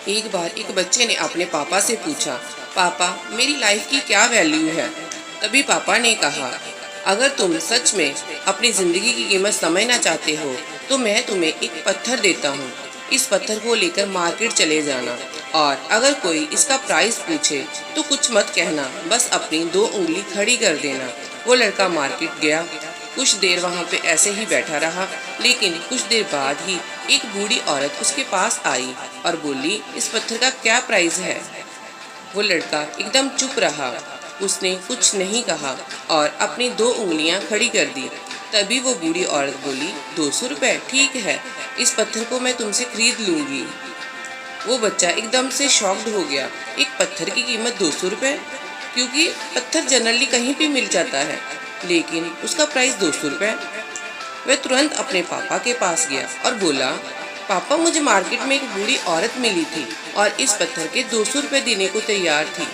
एक बार एक बच्चे ने अपने पापा से पूछा, पापा मेरी लाइफ की क्या वैल्यू है। तभी पापा ने कहा, अगर तुम सच में अपनी ज़िंदगी की कीमत समझना चाहते हो तो मैं तुम्हें एक पत्थर देता हूँ। इस पत्थर को लेकर मार्केट चले जाना और अगर कोई इसका प्राइस पूछे तो कुछ मत कहना, बस अपनी 2 उंगली खड़ी कर देना। वो लड़का मार्केट गया। कुछ देर वहाँ पे ऐसे ही बैठा रहा, लेकिन कुछ देर बाद ही एक बूढ़ी औरत उसके पास आई और बोली, इस पत्थर का क्या प्राइस है। वो लड़का एकदम चुप रहा, उसने कुछ नहीं कहा और अपनी 2 उंगलियां खड़ी कर दी। तभी वो बूढ़ी औरत बोली, 200 रुपये, ठीक है, इस पत्थर को मैं तुमसे खरीद लूँगी। वो बच्चा एकदम से शॉक्ड हो गया, एक पत्थर की कीमत 200 रुपये, क्योंकि पत्थर जनरली कहीं भी मिल जाता है, लेकिन उसका प्राइस 200 रुपये। वह तुरंत अपने पापा के पास गया और बोला, पापा मुझे मार्केट में एक बूढ़ी औरत मिली थी और इस पत्थर के 200 रुपये देने को तैयार थी।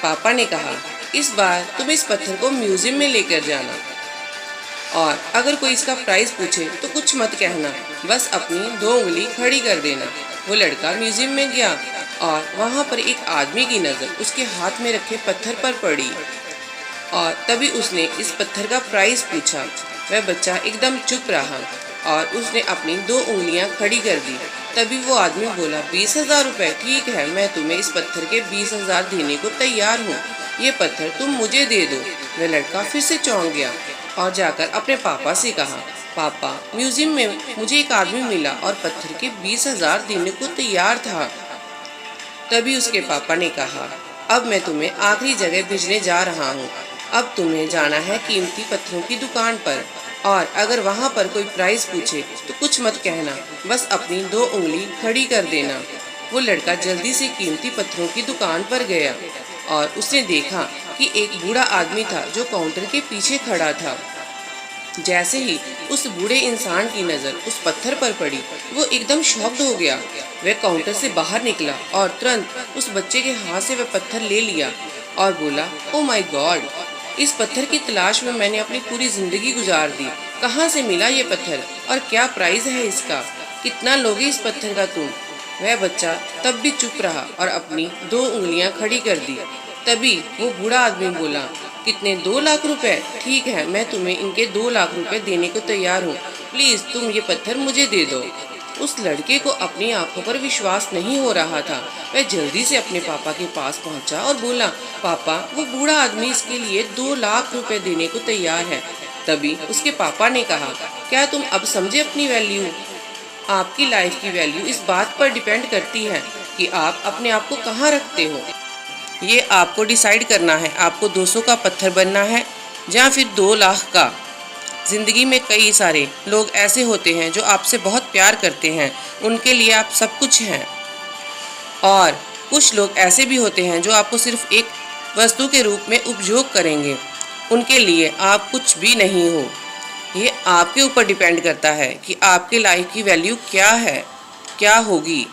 पापा ने कहा, इस बार तुम इस पत्थर को म्यूजियम में लेकर जाना और अगर कोई इसका प्राइस पूछे तो कुछ मत कहना, बस अपनी 2 उंगली खड़ी कर देना। वो लड़का म्यूजियम में गया और वहाँ पर एक आदमी की नज़र उसके हाथ में रखे पत्थर पर पड़ी और तभी उसने इस पत्थर का प्राइस पूछा। वह बच्चा एकदम चुप रहा और उसने अपनी 2 उंगलियां खड़ी कर दी। तभी वो आदमी बोला, 20,000 रुपये, ठीक है, मैं तुम्हें इस पत्थर के 20,000 देने को तैयार हूँ, ये पत्थर तुम मुझे दे दो। वह लड़का फिर से चौंक गया और जाकर अपने पापा से कहा, पापा म्यूजियम में मुझे एक आदमी मिला और पत्थर के 20,000 देने को तैयार था। तभी उसके पापा ने कहा, अब मैं तुम्हें आखिरी जगह भेजने जा रहा हूँ, अब तुम्हें जाना है कीमती पत्थरों की दुकान पर और अगर वहाँ पर कोई प्राइस पूछे तो कुछ मत कहना, बस अपनी 2 उंगली खड़ी कर देना। वो लड़का जल्दी से कीमती पत्थरों की दुकान पर गया और उसने देखा कि एक बूढ़ा आदमी था जो काउंटर के पीछे खड़ा था। जैसे ही उस बूढ़े इंसान की नज़र उस पत्थर पर पड़ी, वो एकदम शॉक्ड हो गया। वह काउंटर से बाहर निकला और तुरंत उस बच्चे के हाथ से वह पत्थर ले लिया और बोला, ओ माय गॉड, इस पत्थर की तलाश में मैंने अपनी पूरी ज़िंदगी गुजार दी। कहाँ से मिला ये पत्थर और क्या प्राइस है इसका, कितना लोगे इस पत्थर का तुम। वह बच्चा तब भी चुप रहा और अपनी 2 उंगलियां खड़ी कर दी। तभी वो बूढ़ा आदमी बोला, कितने, 2 लाख रुपए, ठीक है, मैं तुम्हें इनके 2 लाख रुपए देने को तैयार हूँ, प्लीज़ तुम ये पत्थर मुझे दे दो। उस लड़के को अपनी आंखों पर विश्वास नहीं हो रहा था। वह जल्दी से अपने पापा के पास पहुंचा और बोला, पापा वो बूढ़ा आदमी इसके लिए 2 लाख रुपए देने को तैयार है। तभी उसके पापा ने कहा, क्या तुम अब समझे अपनी वैल्यू। आपकी लाइफ की वैल्यू इस बात पर डिपेंड करती है कि आप अपने आप को कहाँ रखते हो। ये आपको डिसाइड करना है, आपको 200 का पत्थर बनना है या फिर 2 लाख का। ज़िंदगी में कई सारे लोग ऐसे होते हैं जो आपसे बहुत प्यार करते हैं, उनके लिए आप सब कुछ हैं, और कुछ लोग ऐसे भी होते हैं जो आपको सिर्फ एक वस्तु के रूप में उपयोग करेंगे, उनके लिए आप कुछ भी नहीं हो। ये आपके ऊपर डिपेंड करता है कि आपके लाइफ की वैल्यू क्या है, क्या होगी।